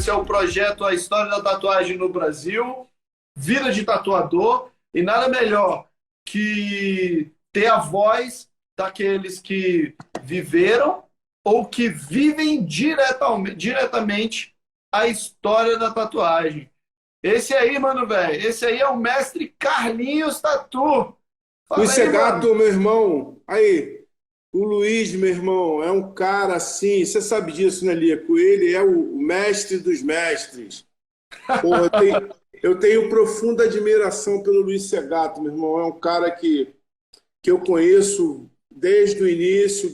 Esse é o projeto A História da Tatuagem no Brasil. Vida de tatuador. E nada melhor que ter a voz daqueles que viveram ou que vivem diretamente a história da tatuagem. Esse aí, mano, velho, esse aí é o mestre Carlinhos Tatu. Fala Luiz aí, mano. Segato, meu irmão. Aí, o Luiz, meu irmão, é um cara assim, você sabe disso, né, Lico? Ele é o mestre dos mestres. Porra, eu tenho profunda admiração pelo Luiz Segato, meu irmão. É um cara que eu conheço desde o início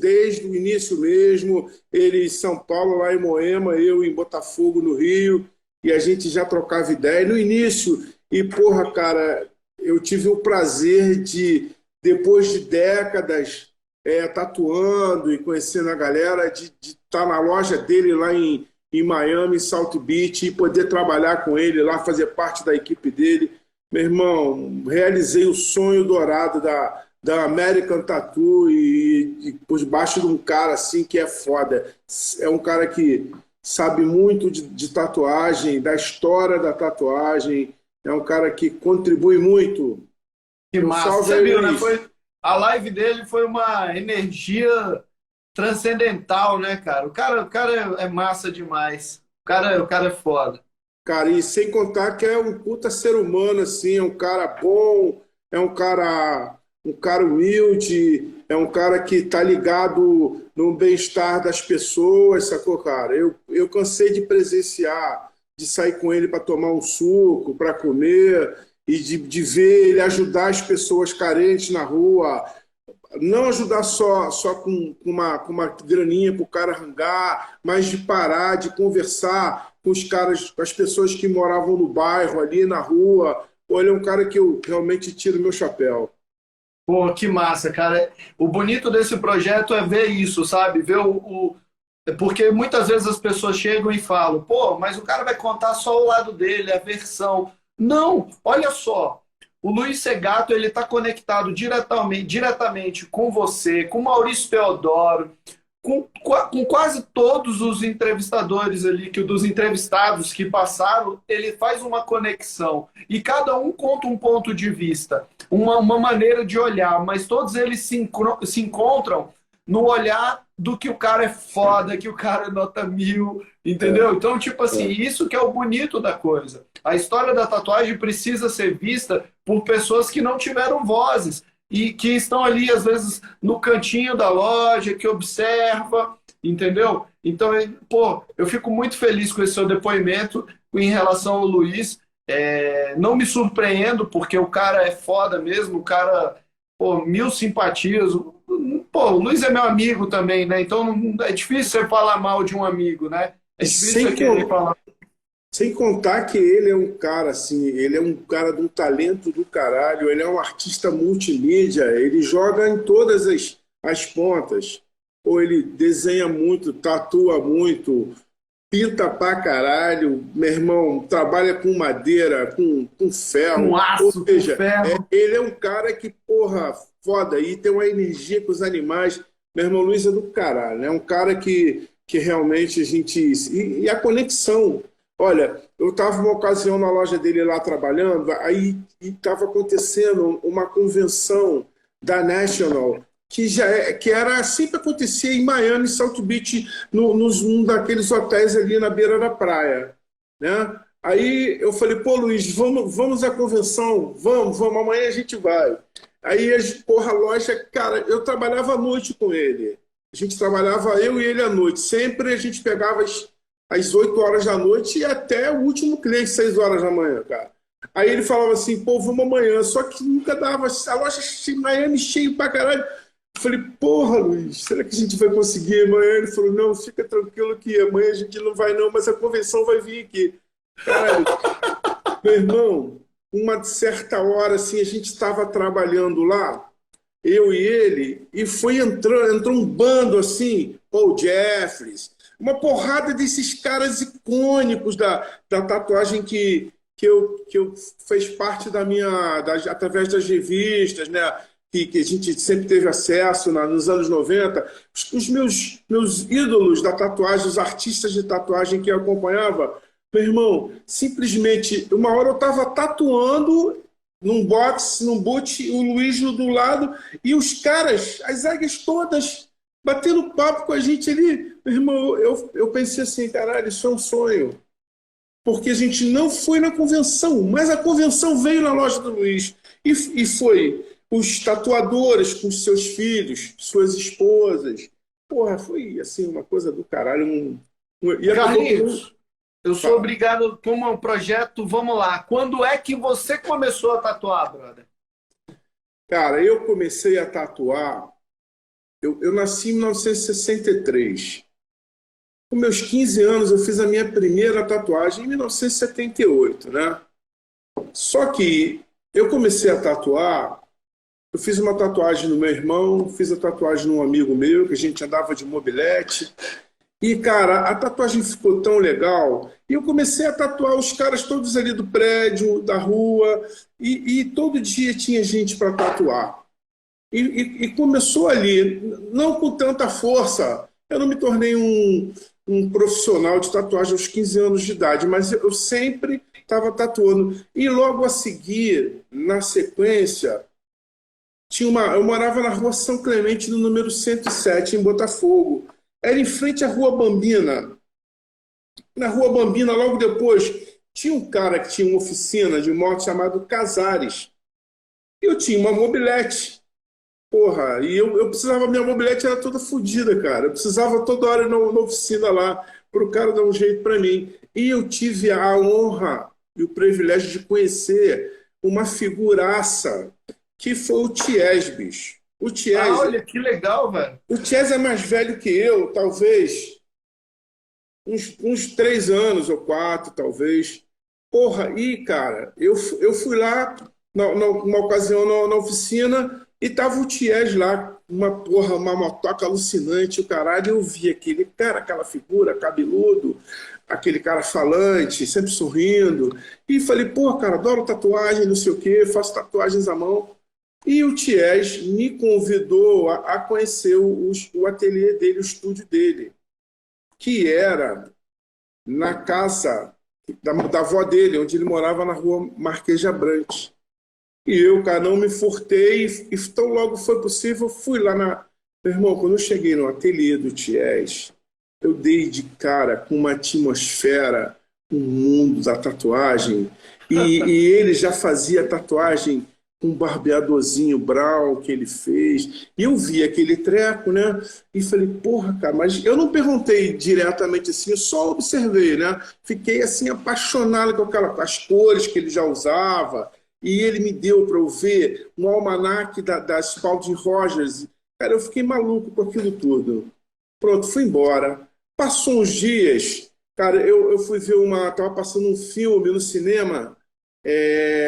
mesmo. Ele em São Paulo, lá em Moema, eu em Botafogo, no Rio, e a gente já trocava ideia no início. E, porra, cara, eu tive o prazer de, depois de décadas tatuando e conhecendo a galera, de estar na loja dele lá em Miami, em South Beach, e poder trabalhar com ele lá, fazer parte da equipe dele. Meu irmão, realizei o sonho dourado da American Tattoo e por debaixo de um cara assim que é foda. É um cara que sabe muito de tatuagem, da história da tatuagem. É um cara que contribui muito. Que Um massa. salve Você aí, viu, né? Luiz. A live dele foi uma energia transcendental, né, cara? O cara é massa demais. O cara é foda. Cara, e sem contar que é um puta ser humano, assim, é um cara bom, é um cara humilde, é um cara que tá ligado no bem-estar das pessoas, sacou, cara? Eu cansei de presenciar, de sair com ele para tomar um suco, para comer, e de ver ele ajudar as pessoas carentes na rua, não ajudar só com uma graninha para o cara rangar, mas de parar, de conversar com os caras, com as pessoas que moravam no bairro, ali na rua. Pô, ele é um cara que eu realmente tiro meu chapéu. Pô, que massa, cara. O bonito desse projeto é ver isso, sabe? Ver Porque muitas vezes as pessoas chegam e falam, pô, mas o cara vai contar só o lado dele, a versão. Não, olha só. O Luiz Segato, ele está conectado diretamente com você, com Maurício Teodoro, com quase todos os entrevistadores ali, dos entrevistados que passaram, ele faz uma conexão. E cada um conta um ponto de vista, uma maneira de olhar, mas todos eles se encontram no olhar do que o cara é foda, que o cara é nota 1000, entendeu? É, Então, tipo assim, é. isso que é o bonito da coisa. A história da tatuagem precisa ser vista por pessoas que não tiveram vozes e que estão ali, às vezes, no cantinho da loja, que observa, entendeu? Então, pô, eu fico muito feliz com esse seu depoimento em relação ao Luiz. Não me surpreendo, porque o cara é foda mesmo, o cara, pô, mil simpatias. Pô, o Luiz é meu amigo também, né? Então é difícil você falar mal de um amigo, né? É E difícil você sem, querer con- falar. sem contar que ele é um cara assim, ele é um cara de um talento do caralho, ele é um artista multimídia, ele joga em todas as pontas. Ou ele desenha muito, tatua muito, pinta pra caralho, meu irmão, trabalha com madeira, com Com ferro. Ou aço, com seja, ferro. ele é um cara que, porra, foda, e tem uma energia com os animais. Meu irmão Luiz é do caralho, né? É um cara que realmente a gente. E a conexão. Olha, eu estava uma ocasião na loja dele lá trabalhando, aí estava acontecendo uma convenção da National que era sempre acontecia em Miami, South Beach, num daqueles hotéis ali na beira da praia, né? Aí eu falei, pô, Luiz, vamos à convenção, vamos, amanhã a gente vai. Aí, porra, a loja, cara, eu trabalhava à noite com ele. A gente trabalhava, eu e ele à noite. Sempre a gente pegava às 8 horas da noite e até o último cliente, 6 horas da manhã, cara. Aí ele falava assim, pô, vamos amanhã. Só que nunca dava, a loja em Miami cheio pra caralho. Eu falei, porra, Luiz, será que a gente vai conseguir amanhã? Ele falou, não, fica tranquilo que amanhã a gente não vai não, mas a convenção vai vir aqui. Caralho, meu irmão, uma certa hora, assim, a gente estava trabalhando lá, eu e ele, e foi entrou um bando, assim, Paul Jeffries, uma porrada desses caras icônicos da tatuagem que eu fez parte através das revistas, né? Que a gente sempre teve acesso nos anos 90. Os meus ídolos da tatuagem, os artistas de tatuagem que eu acompanhava, Meu irmão, simplesmente, uma hora eu tava tatuando num box, num boot, o Luiz do lado, e os caras, as águias todas, batendo papo com a gente ali. Meu irmão, eu pensei assim, caralho, isso é um sonho. Porque a gente não foi na convenção, mas a convenção veio na loja do Luiz. E foi os tatuadores com os seus filhos, suas esposas. Porra, foi assim, uma coisa do caralho. E acabou Carlinhos, eu sou obrigado, como é um projeto, vamos lá. Quando é que você começou a tatuar, brother? Cara, eu comecei a tatuar. Eu nasci em 1963. Com meus 15 anos, eu fiz a minha primeira tatuagem em 1978, né? Só que eu comecei a tatuar, eu fiz uma tatuagem no meu irmão, fiz a tatuagem num amigo meu, que a gente andava de mobilete. E, cara, a tatuagem ficou tão legal. E eu comecei a tatuar os caras todos ali do prédio, da rua, e todo dia tinha gente para tatuar. E começou ali, não com tanta força. Eu não me tornei um profissional de tatuagem aos 15 anos de idade, mas eu sempre estava tatuando. E logo a seguir, na sequência, eu morava na rua São Clemente, no número 107, em Botafogo. Era em frente à Rua Bambina. Na Rua Bambina, logo depois, tinha um cara que tinha uma oficina de moto chamado Casares. E eu tinha uma mobilete. Porra, e eu precisava, minha mobilete era toda fodida, cara. Eu precisava toda hora ir na oficina lá, para o cara dar um jeito para mim. E eu tive a honra e o privilégio de conhecer uma figuraça, que foi o Ties, bicho. O Ties, Olha, que legal, velho. o Ties é mais velho que eu, talvez uns 3 anos ou 4, talvez. Porra, e, cara, eu fui lá numa ocasião na oficina e tava o Ties lá, uma motoca alucinante, o caralho, eu vi aquele cara, aquela figura, cabeludo, aquele cara falante, sempre sorrindo, e falei, pô, cara, adoro tatuagem, não sei o quê, faço tatuagens à mão. E o Ties me convidou a conhecer o ateliê dele, o estúdio dele, que era na casa da avó dele, onde ele morava na rua Marquês de Abrantes. E eu, cara, não me furtei, e tão logo foi possível, fui lá na... Meu irmão, quando eu cheguei no ateliê do Ties, eu dei de cara com uma atmosfera, um mundo da tatuagem, e ele já fazia tatuagem com um barbeadorzinho brown que ele fez, e eu vi aquele treco, né, e falei, porra, cara, mas eu não perguntei diretamente assim, eu só observei, né, fiquei assim apaixonado com as cores que ele já usava, e ele me deu para eu ver um almanaque da Spalding Rogers. Cara, eu fiquei maluco com aquilo tudo. Pronto, fui embora. Passou uns dias, cara, eu fui ver tava passando um filme no cinema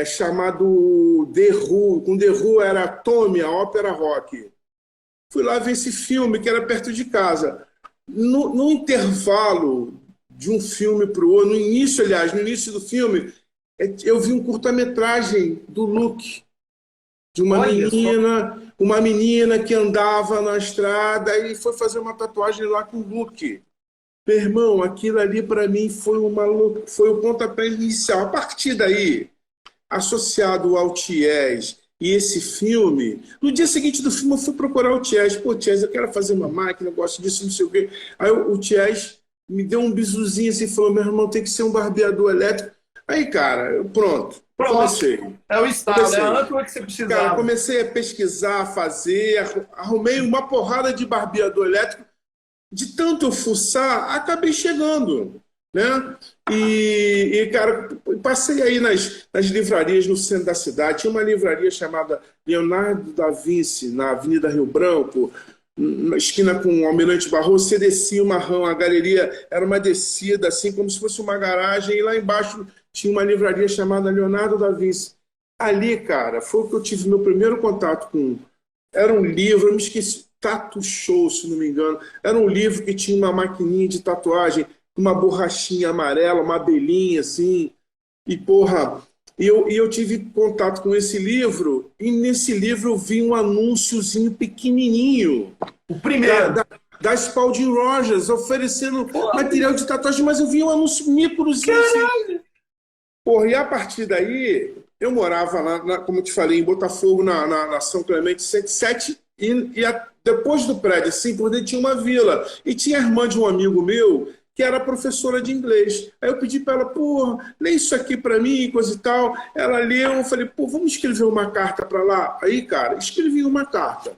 chamado The Who. Com The Who era Tommy, a ópera rock. Fui lá ver esse filme, que era perto de casa. No intervalo de um filme para o outro, no início do filme, eu vi um curta-metragem do Luke, de uma menina que andava na estrada e foi fazer uma tatuagem lá com o Luke. Meu irmão, aquilo ali para mim foi o pontapé inicial. A partir daí, associado ao Ties e esse filme, no dia seguinte do filme eu fui procurar o Ties. Pô, Ties, eu quero fazer uma máquina, eu gosto disso, não sei o quê. Aí o Ties me deu um bisuzinho assim e falou, meu irmão, tem que ser um barbeador elétrico. Aí, cara, pronto. Comecei. É o estado, é a âncora que você precisava. Cara, comecei a pesquisar, fazer, arrumei uma porrada de barbeador elétrico. De tanto eu fuçar, acabei chegando, né? Cara, passei aí nas livrarias no centro da cidade. Tinha uma livraria chamada Leonardo da Vinci, na Avenida Rio Branco, na esquina com o Almirante Barroso. Você descia uma rã, a galeria era uma descida, assim, como se fosse uma garagem, e lá embaixo tinha uma livraria chamada Leonardo da Vinci. Ali, cara, foi o que eu tive meu primeiro contato com... Era um livro, eu me esqueci, Tattoo Show, se não me engano. Era um livro que tinha uma maquininha de tatuagem, uma borrachinha amarela, uma abelhinha, assim. E, porra, eu tive contato com esse livro, e nesse livro eu vi um anúnciozinho pequenininho. O primeiro. da Spalding Rogers, oferecendo material de tatuagem, mas eu vi um anúncio microzinho assim. Porra, e a partir daí, eu morava lá, como eu te falei, em Botafogo, na São Clemente 107, depois do prédio, assim, por dentro tinha uma vila. E tinha a irmã de um amigo meu, que era professora de inglês. Aí eu pedi para ela, pô, lê isso aqui para mim, coisa e tal. Ela leu, eu falei, pô, vamos escrever uma carta para lá? Aí, cara, escrevi uma carta.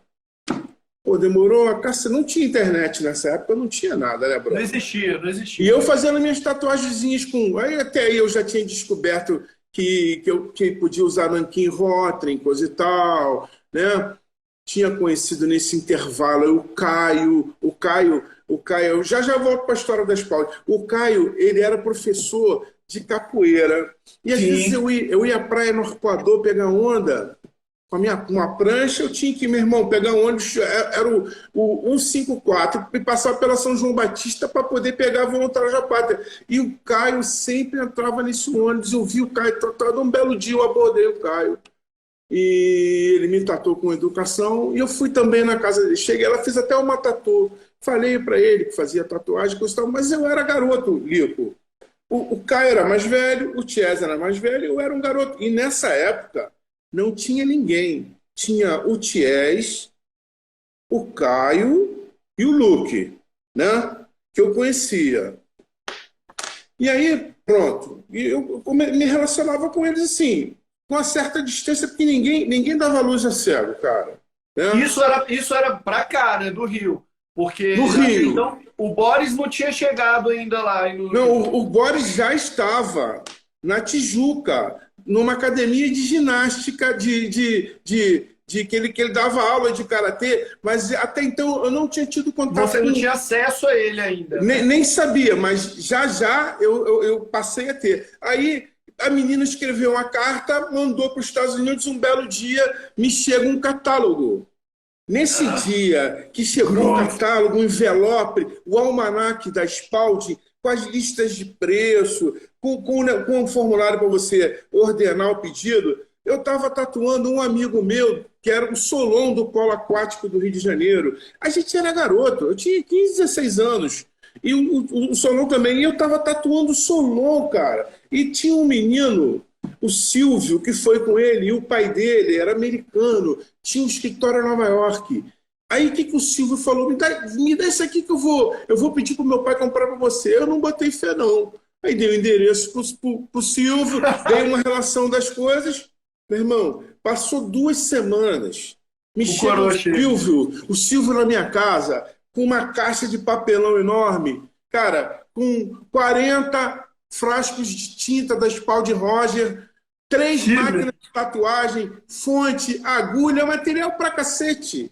Pô, demorou a caça. Não tinha internet nessa época, não tinha nada, né, Bruno? Não existia, não E existia. eu fazendo minhas tatuagenzinhas com. Aí até aí eu já tinha descoberto que podia usar nanquim Rotring, coisa e tal, né? Tinha conhecido nesse intervalo o Caio, eu já volto para a história da Spalding. O Caio, ele era professor de capoeira. E às vezes Sim. eu ia à praia no Arpoador pegar onda com uma prancha, eu tinha que, meu irmão, pegar um ônibus, era o 154, e passar pela São João Batista para poder pegar a Voluntários da Pátria. E o Caio sempre entrava nesse ônibus, eu vi o Caio tratado. Um belo dia eu abordei o Caio, e ele me tratou com educação, e eu fui também na casa dele. Cheguei, ela fez até uma tatu. Falei para ele que fazia tatuagem, mas eu era garoto, Lico. O Caio era mais velho, o Chiesa era mais velho, eu era um garoto. E nessa época não tinha ninguém. Tinha o Chies, o Caio e o Luke, né? Que eu conhecia. E aí, pronto. E eu me relacionava com eles assim, com uma certa distância, porque ninguém dava luz a cego, cara. Né? Isso era pra cá, né, do Rio. No Porque até Rio. então o Boris não tinha chegado ainda lá. Não, o Boris já estava na Tijuca, numa academia de ginástica, que ele dava aula de karatê, mas até então eu não tinha tido contato Você não com. tinha acesso a ele ainda, né? Nem sabia, mas já eu passei a ter. Aí a menina escreveu uma carta, mandou para os Estados Unidos. Um belo dia me chega um catálogo. Nesse dia que chegou o Grossa. catálogo, o envelope, o almanaque da Spalding, com as listas de preço, com um formulário para você ordenar o pedido, eu estava tatuando um amigo meu, que era o Solon do Polo Aquático do Rio de Janeiro. A gente era garoto, eu tinha 15, 16 anos. E o Solon também. E eu estava tatuando o Solon, cara. E tinha um menino, o Silvio, que foi com ele, e o pai dele era americano, tinha um escritório em Nova York. Aí o que o Silvio falou? Me dá isso aqui que eu vou pedir para o meu pai comprar para você. Eu não botei fé, não. Aí dei o endereço para o Silvio, dei uma relação das coisas. Meu irmão, passou 2 semanas. Me O chega coroa chega. O Silvio na minha casa, com uma caixa de papelão enorme, cara, com 40 frascos de tinta da Spalding Roger, 3 Chile. máquinas de tatuagem, fonte, agulha, material pra cacete.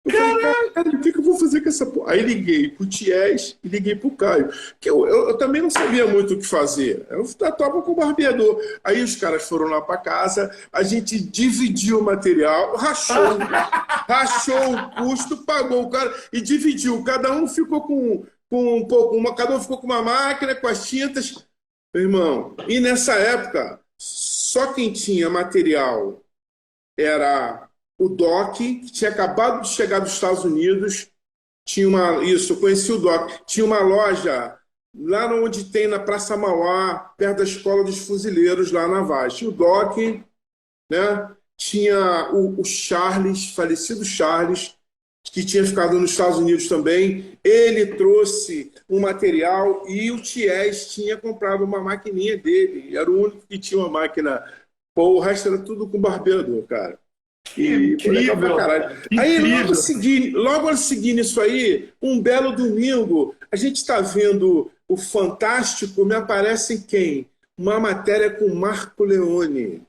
Eu falei, cara, o que eu vou fazer com essa porra? Aí liguei pro Ties e liguei pro Caio, que eu também não sabia muito o que fazer. Eu tatuava com o barbeador. Aí os caras foram lá para casa, a gente dividiu o material, rachou o custo, pagou o cara e dividiu. Cada um ficou com um pouco, cada um ficou com uma máquina, com as tintas. Meu irmão, e nessa época, só quem tinha material era o Doc, que tinha acabado de chegar dos Estados Unidos. Isso, eu conheci o Doc. Tinha uma loja lá onde tem, na Praça Mauá, perto da Escola dos Fuzileiros, lá na Vaz. Tinha o Doc, né? Tinha o Charles, falecido Charles, que tinha ficado nos Estados Unidos também. Ele trouxe um material e o Ties tinha comprado uma maquininha dele. Era o único que tinha uma máquina. Pô, o resto era tudo com barbeador, cara. Que E foi legal pra incrível, caralho. cara. Que Aí, incrível. logo seguindo isso aí, um belo domingo, a gente está vendo o Fantástico, me aparece quem? Uma matéria com Marco Leone.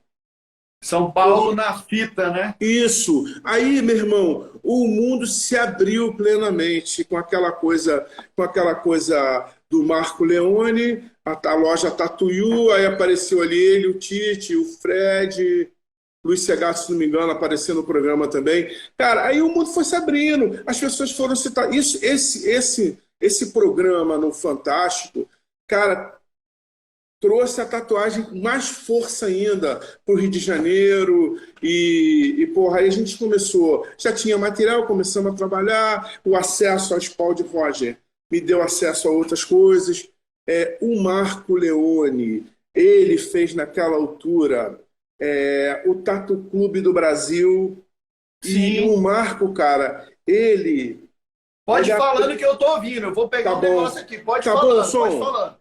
São Paulo na fita, né? Isso. Aí, meu irmão, o mundo se abriu plenamente com aquela coisa do Marco Leone, a loja Tatuiu, aí apareceu ali ele, o Tite, o Fred, Luiz Segato, se não me engano, apareceu no programa também. Cara, aí o mundo foi se abrindo, as pessoas foram citar. Esse programa no Fantástico, cara, trouxe a tatuagem com mais força ainda para o Rio de Janeiro. Porra, aí a gente começou, já tinha material, começamos a trabalhar, o acesso ao Spawn de Roger me deu acesso a outras coisas. O Marco Leone, ele fez naquela altura o Tatu Clube do Brasil. E Sim. o Marco, cara, ele. Pode ele ir falando que eu tô ouvindo. Eu vou pegar Tá um bom. negócio aqui. Pode Tá bom, falando, pode som. falando.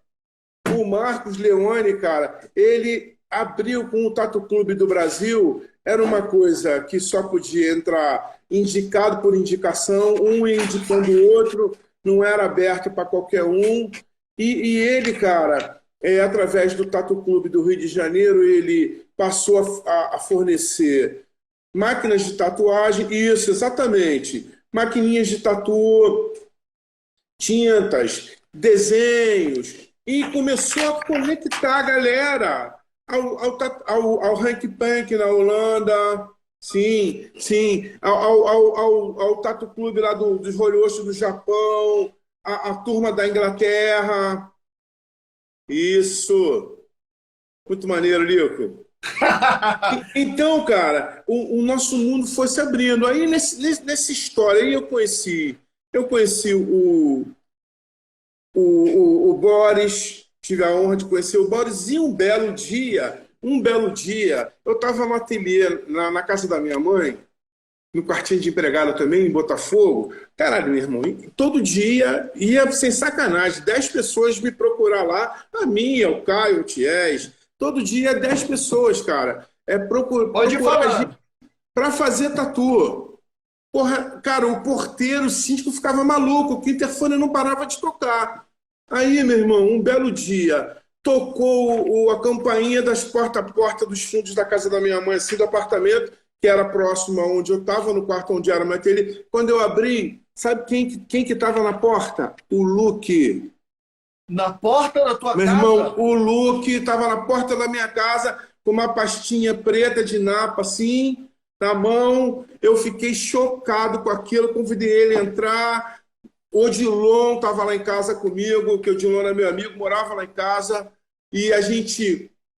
O Marcos Leone, cara, ele abriu com o Tatu Clube do Brasil. Era uma coisa que só podia entrar indicado por indicação, um indicando o outro, não era aberto para qualquer um. E ele, cara, através do Tatu Clube do Rio de Janeiro, ele passou a fornecer máquinas de tatuagem, isso, exatamente. Maquininhas de tatu, tintas, desenhos, e começou a conectar a galera ao Hank Pank na Holanda, sim, sim, ao Tatu Clube lá dos Roliços do Japão, a turma da Inglaterra. Isso, muito maneiro, Lico. Então, cara, o nosso mundo foi se abrindo. Aí, nessa história, aí eu conheci o Boris, tive a honra de conhecer o Boris, e um belo dia, eu estava no ateliê, na casa da minha mãe, no quartinho de empregada também, em Botafogo. Caralho, meu irmão, e todo dia ia, sem sacanagem, 10 pessoas me procurar lá, a minha, o Caio, o Ties, todo dia 10 pessoas, cara, Pode ir procurar a gente falando. para fazer tatu. Porra, cara, o porteiro, o síndico ficava maluco, que o interfone não parava de tocar. Aí, meu irmão, um belo dia, tocou a campainha das porta a porta dos fundos da casa da minha mãe, assim, do apartamento, que era próximo a onde eu estava, no quarto onde era meu ateliê. Quando eu abri, sabe quem que estava na porta? O Luke. Na porta da tua Meu irmão, casa? o Luke estava na porta da minha casa com uma pastinha preta de napa, assim, na mão. Eu fiquei chocado com aquilo, convidei ele a entrar. O Odilon estava lá em casa comigo, que o Odilon era meu amigo, morava lá em casa. E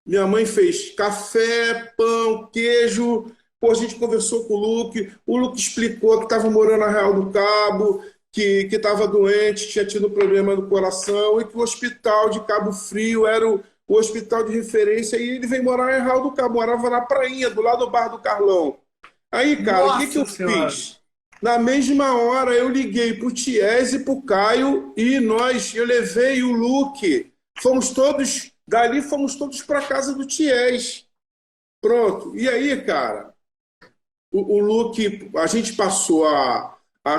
minha mãe fez café, pão, queijo. Pô, a gente conversou com o Luke explicou que estava morando na Real do Cabo, que estava doente, tinha tido um problema no coração e que o hospital de Cabo Frio era o hospital de referência e ele veio morar em Real do Cabo, morava na prainha, do lado do Bar do Carlão. Aí, cara, o que que Nossa eu Senhora. fiz? Na mesma hora eu liguei pro Ties e pro Caio e eu levei o Luke. Dali fomos todos para casa do Ties. Pronto. E aí, cara, o Luke, a gente passou a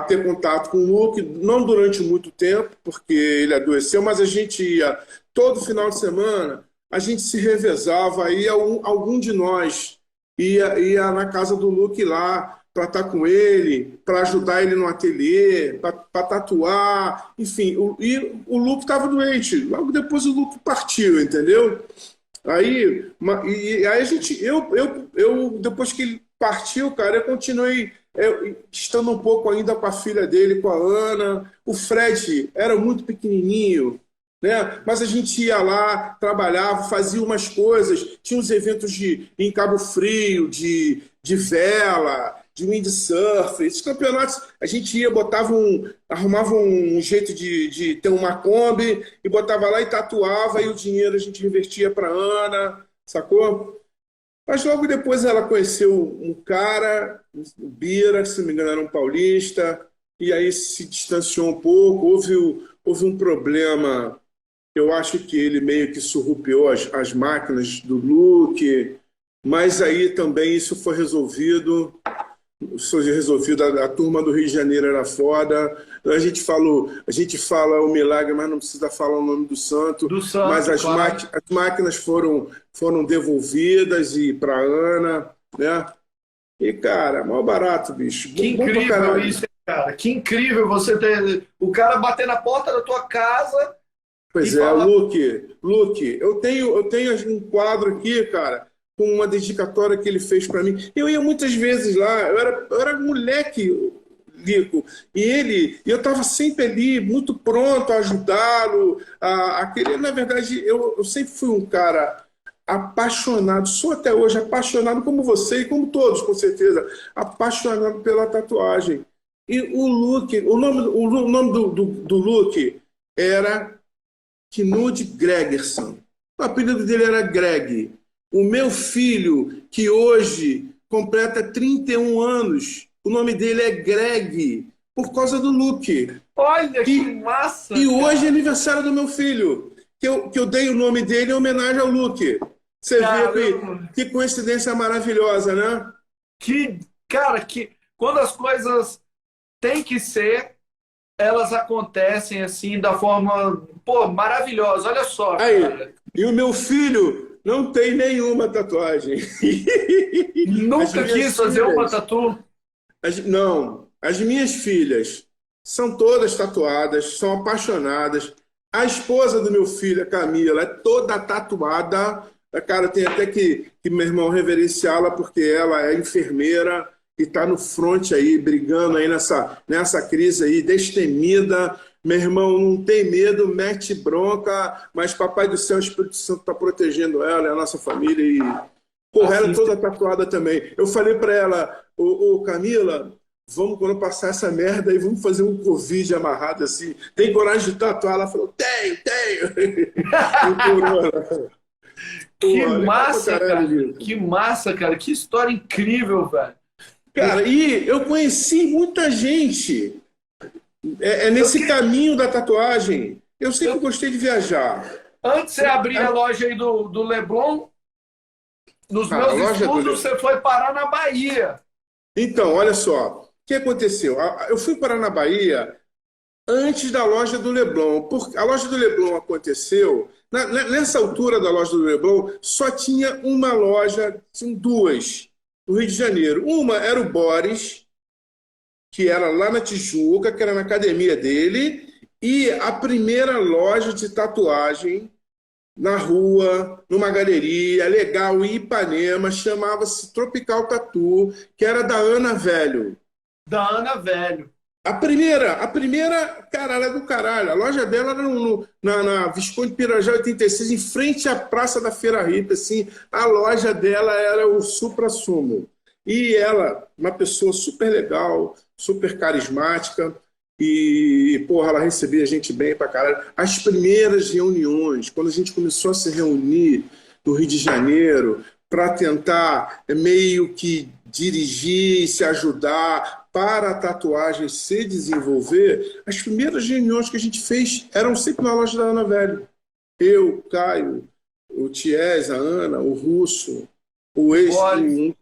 ter contato com o Luke, não durante muito tempo, porque ele adoeceu, mas a gente ia todo final de semana, a gente se revezava, aí algum de nós ia na casa do Luke lá para estar com ele, para ajudar ele no ateliê, para tatuar, enfim. E o Luke estava doente. Logo depois o Luke partiu, entendeu? Aí a gente, depois que ele partiu, cara, eu continuei estando um pouco ainda com a filha dele, com a Ana. O Fred era muito pequenininho, né? Mas a gente ia lá, trabalhava, fazia umas coisas, tinha uns eventos em Cabo Frio, de vela, de windsurf, esses campeonatos, a gente ia, arrumava um jeito de ter uma Kombi e botava lá e tatuava, e o dinheiro a gente investia para Ana, sacou? Mas logo depois ela conheceu um cara, o Bira, se não me engano era um paulista, e aí se distanciou um pouco, houve um problema. Eu acho que ele meio que surrupiou as máquinas do Luke, mas aí também isso foi resolvido. A turma do Rio de Janeiro era foda. A gente fala o milagre, mas não precisa falar o nome do santo. Do Mas santo, claro. as máquinas foram devolvidas e para Ana, né? E, cara, mal barato, bicho. Que Bom pra incrível caralho. isso, hein, cara. Que incrível você ter o cara bater na porta da tua casa e Pois é, falar. Luke, eu tenho um quadro aqui, cara, com uma dedicatória que ele fez para mim. Eu ia muitas vezes lá, eu era moleque, Lico. E eu estava sempre ali, muito pronto a ajudá-lo, a querer. Na verdade, eu sempre fui um cara apaixonado, sou até hoje apaixonado como você e como todos, com certeza, apaixonado pela tatuagem. E o Luke, o nome do Luke era Knud Gregerson. O apelido dele era Greg. O meu filho, que hoje completa 31 anos, o nome dele é Greg, por causa do Luke. Olha que E, massa, e hoje é cara. aniversário do meu filho, que eu dei o nome dele em homenagem ao Luke. Você vê Caramba. que coincidência maravilhosa, né? Que, cara, que quando as coisas têm que ser, elas acontecem assim da forma, pô, maravilhosa. Olha só, Aí, cara. e o meu filho não tem nenhuma tatuagem. As Nunca minhas quis fazer uma filhas, tatu. não, as minhas filhas são todas tatuadas, são apaixonadas. A esposa do meu filho, a Camila, é toda tatuada. Cara, tem até que meu irmão reverenciá-la, porque ela é enfermeira e está no front aí, brigando aí nessa crise aí, destemida. Meu irmão não tem medo, mete bronca, mas Papai do Céu, o Espírito Santo está protegendo ela, é a nossa família. E, porra, ela é Assim, toda tatuada também. Eu falei para ela, ô Camila, vamos quando passar essa merda aí, vamos fazer um Covid amarrado assim. Tem coragem de tatuar? Ela falou, tenho. Procurou. que Porra, legal pra massa, caralho, cara. Vitor. Que massa, cara. Que história incrível, velho. Cara, e eu conheci muita gente Eu, nesse que- caminho da tatuagem. Eu sempre eu, gostei de viajar. antes de você abrir a loja aí do Leblon, nos A meus loja do estudos, Leblon. você foi parar na Bahia. Então, olha só. O que aconteceu? Eu fui parar na Bahia antes da loja do Leblon. A loja do Leblon aconteceu. Nessa altura da loja do Leblon, só tinha uma loja, tinham duas, no Rio de Janeiro. Uma era o Boris, que era lá na Tijuca, que era na academia dele, e a primeira loja de tatuagem na rua, numa galeria legal em Ipanema, chamava-se Tropical Tattoo, que era da Ana Velho. Da Ana Velho. A primeira, cara, ela é do caralho. A loja dela era na Visconde Pirajá 86, em frente à Praça da Feira Hippie, assim. A loja dela era o suprassumo. E ela, uma pessoa super legal, super carismática, e, porra, ela recebia a gente bem pra caralho. As primeiras reuniões, quando a gente começou a se reunir no Rio de Janeiro, para tentar meio que dirigir, se ajudar para a tatuagem se desenvolver, as primeiras reuniões que a gente fez eram sempre na loja da Ana Velho. Eu, o Caio, o Ties, a Ana, o Russo, o ex, Boris,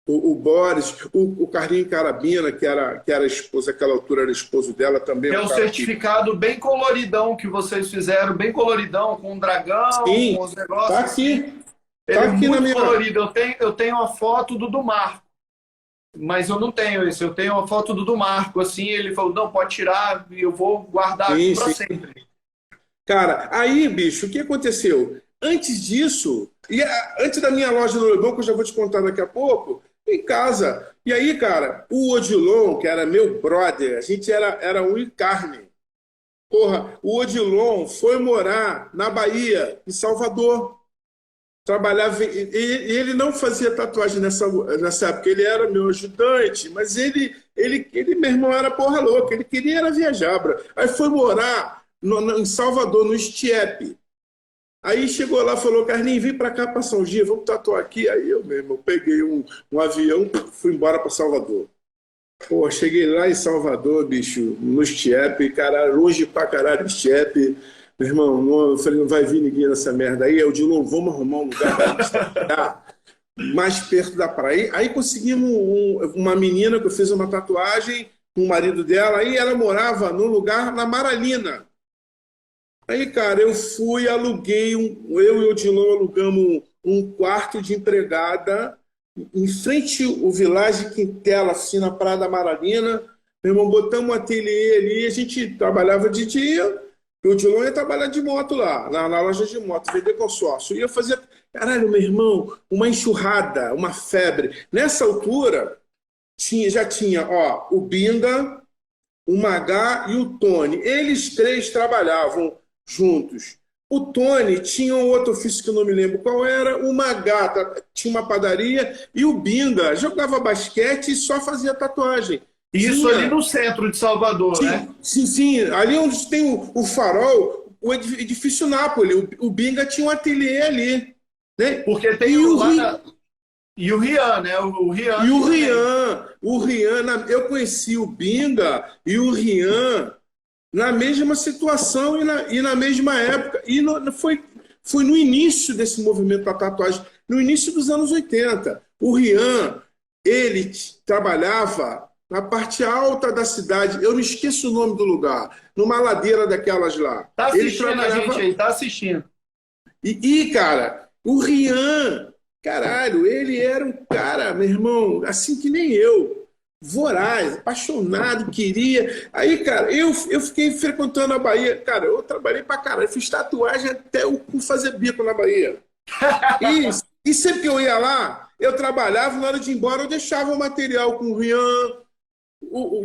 o Boris, o Carlinho Carabina, que era a esposa, naquela altura era esposo dela também, que é um o cara que. certificado bem coloridão que vocês fizeram, bem coloridão, com um dragão, Sim, com os tá negócios assim. aqui, Ele tá é aqui na muito minha. colorido. Eu tenho uma foto do Marco, mas eu não tenho esse. Eu tenho uma foto do Marco, assim. Ele falou: não, pode tirar, e eu vou guardar aqui Sim, para sim. sempre. Cara, aí, bicho, o que aconteceu? Antes disso, antes da minha loja no Leblon, que eu já vou te contar daqui a pouco, em casa. E aí, cara, o Odilon, que era meu brother, a gente era um em carne. Porra, o Odilon foi morar na Bahia, em Salvador. Trabalhava. E ele não fazia tatuagem nessa época, ele era meu ajudante, mas ele, meu irmão, era porra louca, ele queria era viajar. Aí foi morar em Salvador, no Estiepe. Aí chegou lá, falou, Carlinhos, vem para cá para São Gia, vamos tatuar aqui. Aí eu mesmo, peguei um avião, fui embora para Salvador. Pô, cheguei lá em Salvador, bicho, no Estiepe, caralho, longe pra caralho, Estiepe. Meu irmão, eu falei, não vai vir ninguém nessa merda. Aí eu de novo, vamos arrumar um lugar pra gente tatuar mais perto da praia. Aí conseguimos uma menina que eu fiz uma tatuagem com o marido dela, aí ela morava num lugar na Maralina. Aí, cara, eu fui, aluguei, eu e o Odilon alugamos um quarto de empregada em frente ao Village Quintela, assim, na Praia da Maralina. Meu irmão, botamos um ateliê ali, a gente trabalhava de dia, e o Odilon ia trabalhar de moto lá, na loja de moto, vender consórcio. Ia fazer, caralho, meu irmão, uma enxurrada, uma febre. Nessa altura, já tinha, ó, o Binda, o Magá e o Tony. Eles três trabalhavam juntos. O Tony tinha um outro ofício que eu não me lembro qual era. O Magá tinha uma padaria. E o Binga jogava basquete e só fazia tatuagem. Isso Tinha, ali no centro de Salvador, né? sim, sim. Ali onde tem o farol, o edifício Nápoles. O Binga tinha um ateliê ali. Né? Porque tem E o lá Ri- e o Rian, né? O Rian E o também. Rian, eu conheci o Binga e o Rian na mesma situação e na mesma época. E foi no início desse movimento da tatuagem, no início dos anos 80. O Rian, ele trabalhava na parte alta da cidade, eu não esqueço o nome do lugar, numa ladeira daquelas lá. Tá Ele assistindo a gente trabalhava. aí, tá assistindo. Cara, o Rian, caralho, ele era um cara, meu irmão, assim que nem eu, voraz, apaixonado, queria. Aí, cara, eu fiquei frequentando a Bahia. Cara, eu trabalhei pra caralho, fiz tatuagem até o cu fazer bico na Bahia. E sempre que eu ia lá, eu trabalhava, na hora de ir embora, eu deixava o material com o Rian,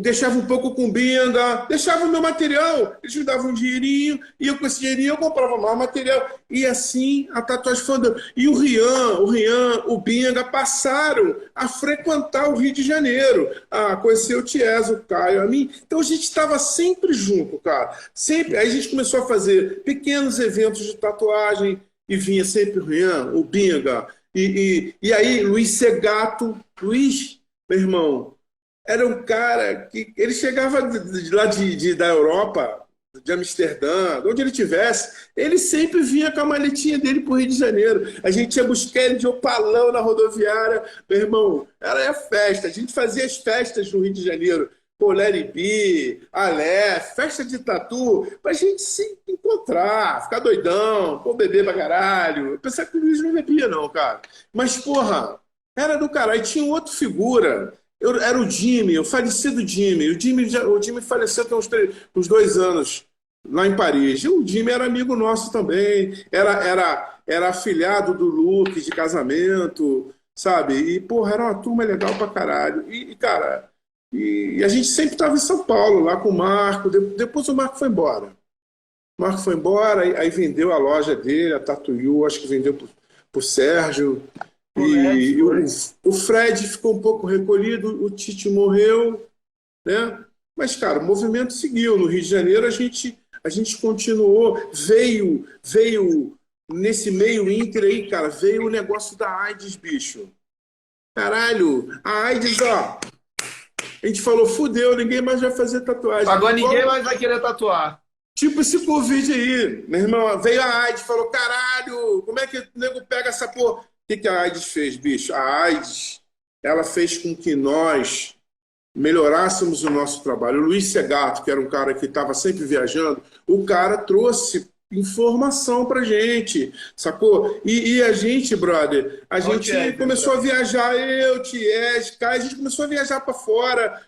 deixava um pouco com Binga, deixava o meu material, eles me davam um dinheirinho, e eu com esse dinheirinho eu comprava mais material. E assim a tatuagem foi andando. E o Binga passaram a frequentar o Rio de Janeiro, a conhecer o Tiés, o Caio, a mim. Então a gente estava sempre junto, cara. Sempre. Aí a gente começou a fazer pequenos eventos de tatuagem, e vinha sempre o Rian, o Binga. E aí, Luiz Segato, Luiz, meu irmão, era um cara que ele chegava de lá da Europa, de Amsterdã, de onde ele estivesse, ele sempre vinha com a maletinha dele para o Rio de Janeiro. A gente ia buscar ele de opalão na rodoviária. Meu irmão, era a festa. A gente fazia as festas no Rio de Janeiro. Pô, Larry B, Aleph, festa de tatu, pra gente se encontrar, ficar doidão, pô, beber pra caralho. Eu pensava que o Luiz não bebia, não, cara. Mas, porra, era do caralho. E tinha outra figura. Era o Jimmy, o falecido Jimmy. O Jimmy faleceu tem uns 2 anos lá em Paris. E o Jimmy era amigo nosso também. Era afilhado do Luke de casamento, sabe? E, porra, era uma turma legal pra caralho. Cara, e a gente sempre estava em São Paulo, lá com o Marco. Depois o Marco foi embora. O Marco foi embora, aí vendeu a loja dele, a Tatuyu, acho que vendeu pro Sérgio. E o Fred ficou um pouco recolhido, o Tite morreu, né? Mas, cara, o movimento seguiu. No Rio de Janeiro a gente continuou, veio nesse meio ínter aí, cara, veio o negócio da AIDS, bicho. Caralho, a AIDS, ó, a gente falou, fudeu, ninguém mais vai fazer tatuagem. Agora ninguém mais vai querer tatuar. Tipo esse Covid aí, meu irmão, veio a AIDS, falou, caralho, como é que o nego pega essa porra? O que a AIDS fez, bicho? A AIDS, ela fez com que nós melhorássemos o nosso trabalho. O Luiz Segato, que era um cara que estava sempre viajando, o cara trouxe informação pra gente, sacou? E a gente, brother, a gente começou a viajar, eu, Ties, Kai, a gente começou a viajar para fora,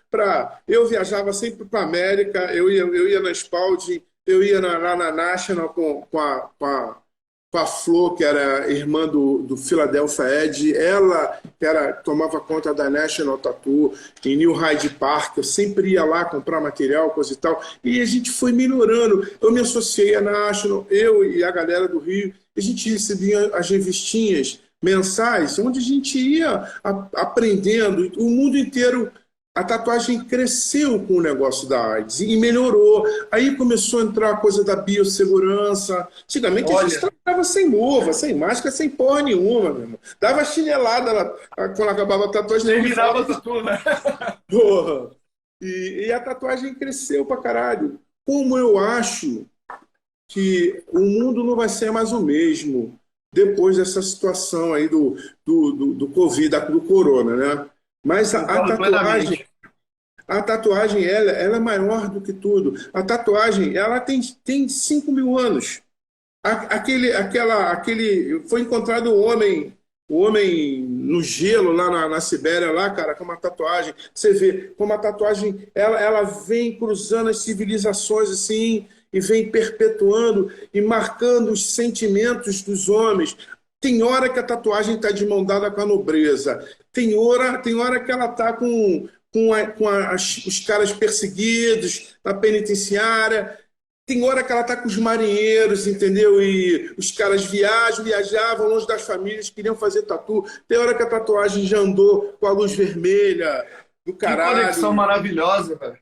eu viajava sempre para América, eu ia na Spalding, eu ia lá na National com a Flor, que era irmã do Philadelphia Ed, ela tomava conta da National Tattoo, em New Hyde Park, eu sempre ia lá comprar material, coisa e tal, e a gente foi melhorando. Eu me associei à National, eu e a galera do Rio, a gente recebia as revistinhas mensais, onde a gente ia aprendendo, o mundo inteiro. A tatuagem cresceu com o negócio da AIDS e melhorou. Aí começou a entrar a coisa da biossegurança. Antigamente a gente trabalhava sem luva, sem máscara, sem porra nenhuma, meu irmão. Dava chinelada quando acabava a tatuagem. Terminava tudo, né? Porra. E a tatuagem cresceu pra caralho. Como eu acho que o mundo não vai ser mais o mesmo depois dessa situação aí do Covid, do corona, né? Mas a tatuagem ela é maior do que tudo. A tatuagem ela tem 5.000 anos. Foi encontrado o homem no gelo lá na Sibéria, lá, cara, com uma tatuagem. Você vê como a tatuagem ela vem cruzando as civilizações assim e vem perpetuando e marcando os sentimentos dos homens. Tem hora que a tatuagem está de mão dada com a nobreza. Tem hora que ela está com os caras perseguidos na penitenciária. Tem hora que ela está com os marinheiros, entendeu? E os caras viajavam longe das famílias, queriam fazer tatu. Tem hora que a tatuagem já andou com a luz vermelha, do caralho. Que conexão maravilhosa, velho.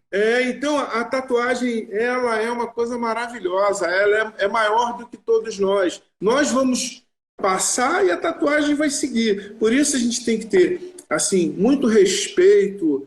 Então a tatuagem, ela é uma coisa maravilhosa. Ela é maior do que todos nós. Nós vamos passar e a tatuagem vai seguir. Por isso a gente tem que ter, assim, muito respeito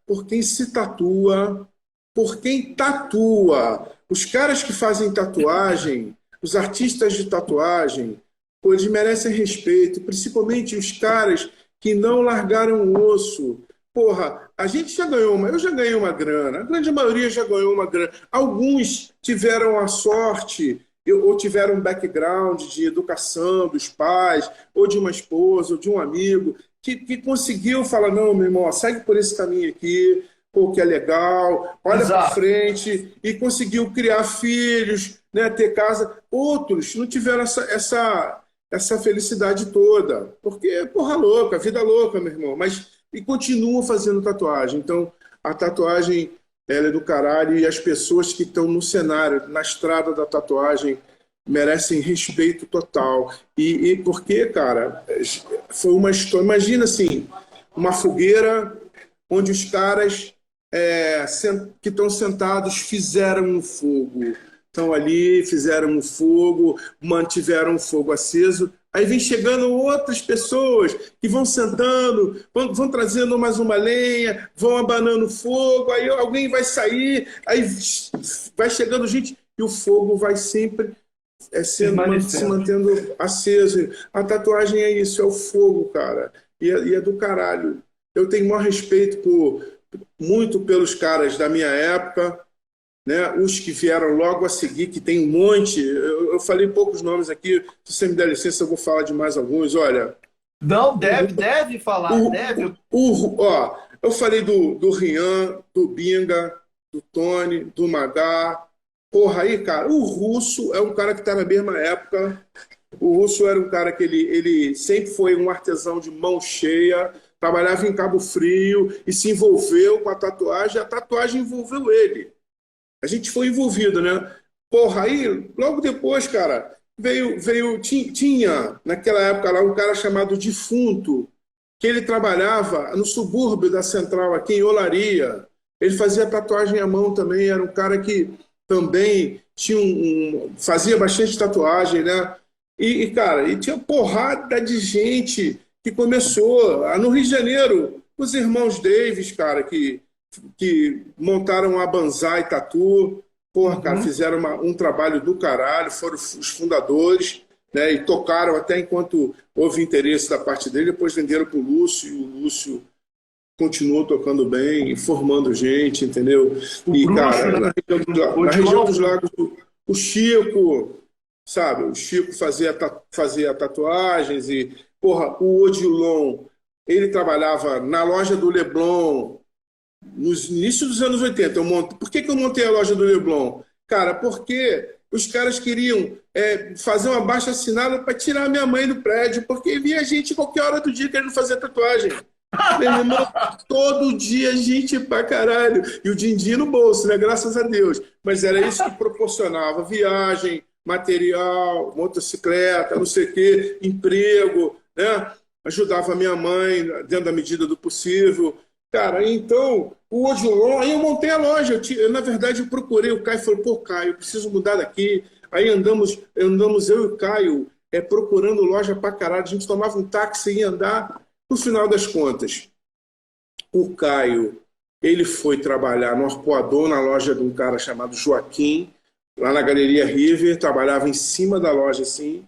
por quem se tatua, por quem tatua. Os caras que fazem tatuagem, os artistas de tatuagem, pô, eles merecem respeito, principalmente os caras que não largaram o osso. Porra, a gente já ganhou eu já ganhei uma grana, a grande maioria já ganhou uma grana. Alguns tiveram a sorte, ou tiveram um background de educação dos pais, ou de uma esposa, ou de um amigo, que conseguiu falar, não, meu irmão, segue por esse caminho aqui, pô, que é legal, olha para frente, e conseguiu criar filhos, né, ter casa. Outros não tiveram essa felicidade toda, porque, porra louca, vida louca, meu irmão, e continuam fazendo tatuagem. Então, a tatuagem, ela é do caralho, e as pessoas que estão no cenário, na estrada da tatuagem, merecem respeito total. E porque, cara, foi uma história. Imagina assim, uma fogueira onde os caras que estão sentados fizeram um fogo. Estão ali, fizeram um fogo, mantiveram o fogo aceso. Aí vem chegando outras pessoas que vão sentando, vão trazendo mais uma lenha, vão abanando o fogo, aí alguém vai sair, aí vai chegando gente e o fogo vai sempre se mantendo aceso. A tatuagem é isso, é o fogo, cara. E é do caralho. Eu tenho maior respeito muito pelos caras da minha época, né? Os que vieram logo a seguir, que tem um monte. Eu falei poucos nomes aqui, se você me der licença, eu vou falar de mais alguns. Olha. Não, deve falar, deve. Eu falei do Rian, do Binga, do Tony, do Magá. Porra, aí, cara, o Russo é um cara que está na mesma época. O Russo era um cara que ele sempre foi um artesão de mão cheia, trabalhava em Cabo Frio e se envolveu com a tatuagem envolveu ele. A gente foi envolvido, né? Porra, aí, logo depois, cara, tinha naquela época lá um cara chamado Defunto, que ele trabalhava no subúrbio da Central, aqui em Olaria. Ele fazia tatuagem à mão também, era um cara que também fazia bastante tatuagem, né? Cara, tinha porrada de gente que começou. No Rio de Janeiro, os irmãos Davis, cara, que montaram a Banzai Tatu, porra, cara, fizeram um trabalho do caralho, foram os fundadores, né? E tocaram até enquanto houve interesse da parte dele, depois venderam para o Lúcio, e o Lúcio continuou tocando bem, formando gente, entendeu? Cara, na região dos Lagos, o Chico, sabe? O Chico fazia tatuagens e, porra, o Odilon, ele trabalhava na loja do Leblon no início dos anos 80. Por que eu montei a loja do Leblon? Cara, porque os caras queriam fazer uma baixa-assinada para tirar a minha mãe do prédio, porque via gente qualquer hora do dia querendo fazer tatuagem. Meu irmão, todo dia gente pra caralho. E o din-din no bolso, né? Graças a Deus. Mas era isso que proporcionava viagem, material, motocicleta, não sei o quê, emprego, né? Ajudava a minha mãe dentro da medida do possível. Cara, então, o Odilon, aí eu montei a loja. Na verdade, eu procurei o Caio e falei, pô, Caio, eu preciso mudar daqui. Aí andamos eu e o Caio procurando loja pra caralho. A gente tomava um táxi e ia andar. No final das contas, o Caio, ele foi trabalhar no Arpoador, na loja de um cara chamado Joaquim, lá na Galeria River, trabalhava em cima da loja, assim.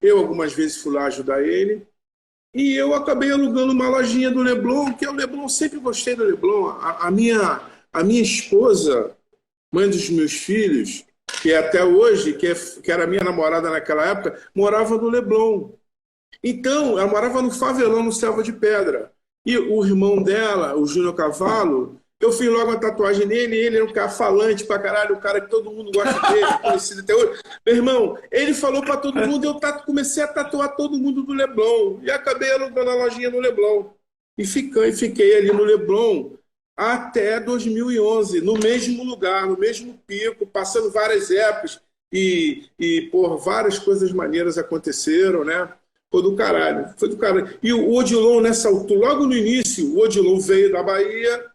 Eu, algumas vezes, fui lá ajudar ele. E eu acabei alugando uma lojinha do Leblon, que é o Leblon, sempre gostei do Leblon. A minha esposa, mãe dos meus filhos, que até hoje, que era minha namorada naquela época, morava no Leblon. Então, ela morava no favelão, no Selva de Pedra. E o irmão dela, o Júnior Cavalo, eu fiz logo uma tatuagem nele, ele era um cara falante pra caralho, um cara que todo mundo gosta dele, conhecido até hoje. Meu irmão, ele falou pra todo mundo, eu comecei a tatuar todo mundo do Leblon. E acabei alugando a lojinha no Leblon. fiquei ali no Leblon até 2011, no mesmo lugar, no mesmo pico, passando várias épocas por várias coisas maneiras aconteceram, né? Foi do caralho, foi do caralho. E o Odilon, nessa altura, logo no início, o Odilon veio da Bahia,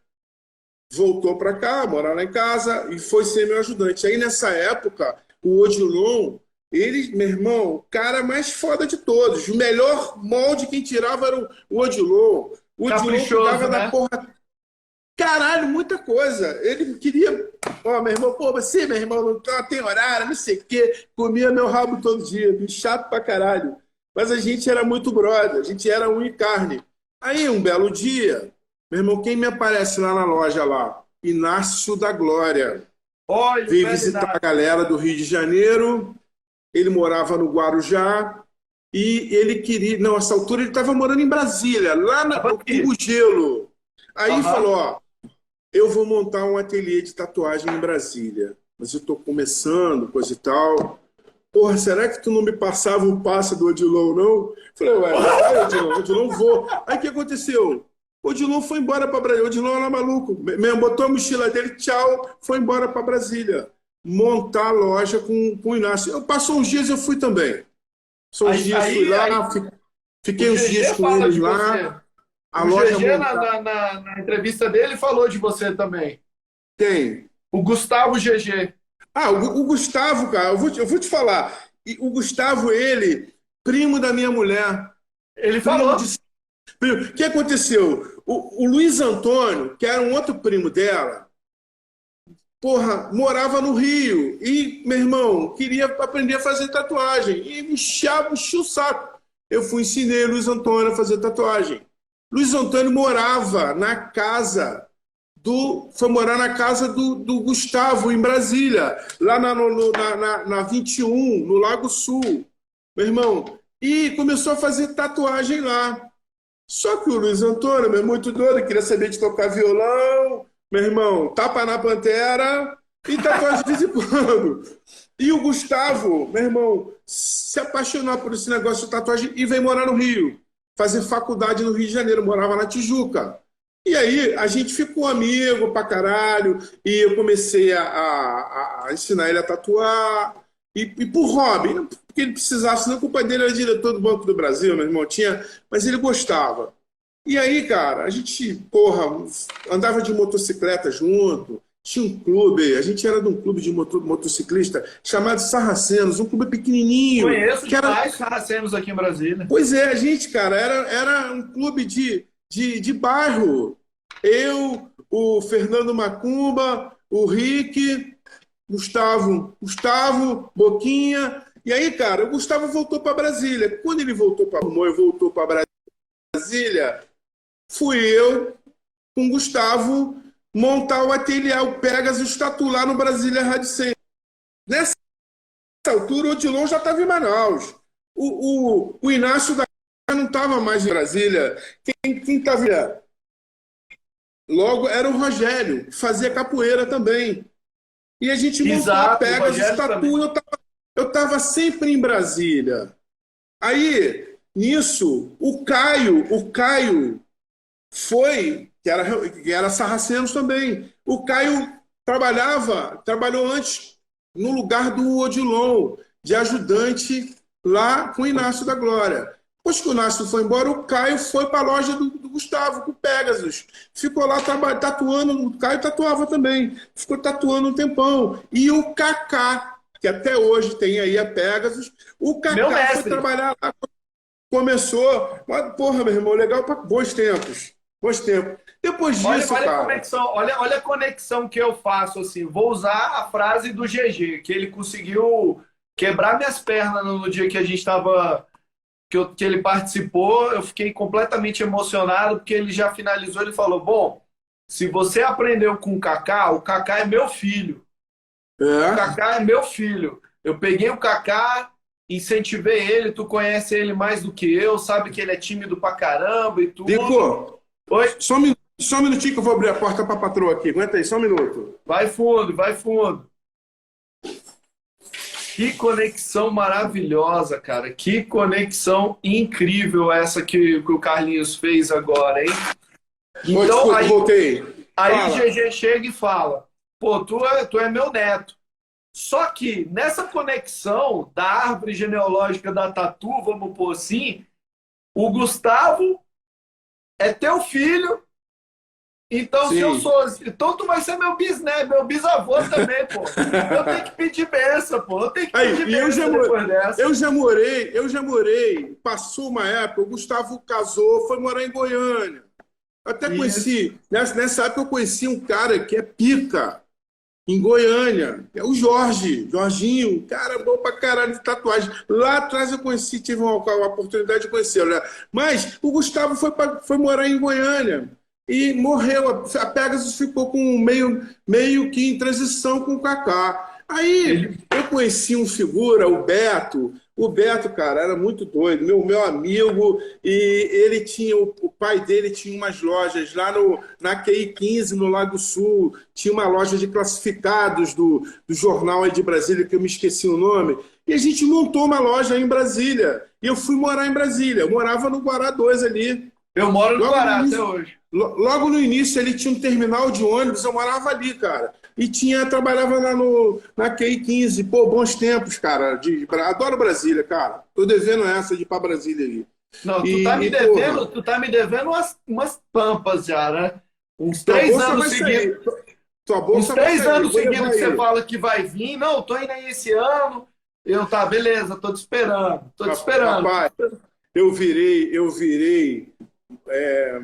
voltou para cá, morar lá em casa e foi ser meu ajudante. Aí nessa época, o Odilon, ele, meu irmão, o cara mais foda de todos. O melhor molde quem tirava era o Odilon. O Odilon cuidava da porra. Caralho, muita coisa. Ele queria. Ó, meu irmão, pô, você, meu irmão, não tem horário, não sei o quê. Comia meu rabo todo dia, bicho, chato pra caralho. Mas a gente era muito brother, a gente era um e carne. Aí, um belo dia, meu irmão, quem me aparece lá na loja lá? Inácio da Glória. Olha, veio visitar a galera do Rio de Janeiro. Ele morava no Guarujá. E ele queria. Não, nessa altura ele estava morando em Brasília, lá no Gelo. Aí falou: ó, eu vou montar um ateliê de tatuagem em Brasília, mas eu estou começando, coisa e tal. Porra, será que tu não me passava o passe do Odilon, não? Falei, ué, vai, Odilon, vou. Aí o que aconteceu? O Odilon foi embora para Brasília. O Odilon era maluco. Mesmo botou a mochila dele, tchau, foi embora para Brasília. Montar a loja com o Inácio. Passou uns dias, eu fui também. Passou uns dias, fui lá, fiquei uns dias com eles lá. A loja GG, na entrevista dele, falou de você também. Quem? O Gustavo GG. O Gustavo, cara, eu vou te falar. O Gustavo, ele, primo da minha mulher. Ele falou. O que aconteceu? O Luiz Antônio, que era um outro primo dela, porra, morava no Rio. E, meu irmão, queria aprender a fazer tatuagem. E me enchia o saco. Eu ensinei o Luiz Antônio a fazer tatuagem. Luiz Antônio morava na casa foi morar na casa do Gustavo, em Brasília, lá na 21, no Lago Sul, meu irmão. E começou a fazer tatuagem lá. Só que o Luiz Antônio, meu, muito doido, queria saber de tocar violão, meu irmão, tapa na pantera e tatuagem de vez em quando. E o Gustavo, meu irmão, se apaixonou por esse negócio de tatuagem e veio morar no Rio, fazer faculdade no Rio de Janeiro, morava na Tijuca. E aí a gente ficou amigo pra caralho, e eu comecei a ensinar ele a tatuar, e por hobby, não porque ele precisasse, não, que o pai dele era diretor do Banco do Brasil, meu irmão, mas ele gostava. E aí, cara, a gente, porra, andava de motocicleta junto, tinha um clube, a gente era de um clube de motociclista chamado Sarracenos, um clube pequenininho. Conheço demais Sarracenos aqui em Brasília. Pois é, a gente, cara, era um clube de bairro. Eu, o Fernando Macumba, o Rick, Gustavo, Boquinha. E aí, cara, o Gustavo voltou para Brasília. Quando ele voltou para Brasília, fui eu com o Gustavo montar o ateliê, o Pegasus Tatu lá no Brasília Rádio Center. Nessa altura, o Odilon já estava em Manaus. O Inácio da não estava mais em Brasília. Quem estava logo era o Rogério, que fazia capoeira também. E a gente montou a Pegasus Tatu. Eu estava sempre em Brasília. Aí, nisso, o Caio foi, que era Sarracenos também. O Caio trabalhou antes no lugar do Odilon, de ajudante lá com o Inácio da Glória. Depois que o Inácio foi embora, o Caio foi para a loja do Gustavo, com o Pegasus. Ficou lá tatuando, o Caio tatuava também. Ficou tatuando um tempão. E o Kaká, que até hoje tem aí a Pegasus, o Kaká foi trabalhar lá. Começou, porra, meu irmão, legal para bons tempos. Depois disso, olha a conexão que eu faço, assim. Vou usar a frase do GG, que ele conseguiu quebrar minhas pernas no dia que a gente estava... Que ele participou. Eu fiquei completamente emocionado, porque ele já finalizou, ele falou, bom, se você aprendeu com o Kaká é meu filho. O Kaká é meu filho. Eu peguei o Kaká, incentivei ele, tu conhece ele mais do que eu, sabe que ele é tímido pra caramba e tudo. Dico, oi? Só um minutinho que eu vou abrir a porta pra patroa aqui. Aguenta aí, só um minuto. Vai fundo. Que conexão maravilhosa, cara. Que conexão incrível essa que o Carlinhos fez agora, hein? Oi, Então, desculpa, voltei. aí o Fala. GG chega e fala: pô, tu é meu neto. Só que nessa conexão da árvore genealógica da Tatu, vamos pôr assim, o Gustavo é teu filho. Então, se eu Sim. sou. Então, tu vai ser meu bisneto, meu bisavô também, pô. Eu tenho que pedir benção, pô. Eu tenho que Aí, pedir e eu já, benção depois dessa. eu já morei, passou uma época, o Gustavo casou, foi morar em Goiânia. Até Isso. conheci, nessa época eu conheci um cara que é pica, em Goiânia, que é o Jorginho, cara bom pra caralho de tatuagem. Lá atrás eu conheci, tive uma oportunidade de conhecê-lo, né? Mas o Gustavo foi morar em Goiânia e morreu. A Pegasus ficou com meio que em transição com o Kaká. Aí Ele, eu conheci um figura, o Beto. O Beto, cara, era muito doido, meu amigo, e ele tinha, o pai dele tinha umas lojas lá na QI 15, no Lago Sul, tinha uma loja de classificados do jornal aí de Brasília, que eu me esqueci o nome, e a gente montou uma loja aí em Brasília, e eu fui morar em Brasília, eu morava no Guará 2 ali. eu moro no Logo no Guará até início, hoje. logo no início ele tinha um terminal de ônibus, eu morava ali, cara. E trabalhava lá na QI 15. Pô, bons tempos, cara. Adoro Brasília, cara. Tô devendo essa de ir pra Brasília aí. Não, Porra, tu tá me devendo umas pampas já, né? Uns tua três bolsa anos vai seguidos. sair. Tua Uns bolsa vai três sair. Eu anos vou seguidos levar que você aí. fala que vai vir. Não, tô indo aí esse ano. Tá, beleza, tô te esperando. Tô te esperando. Rapaz, eu virei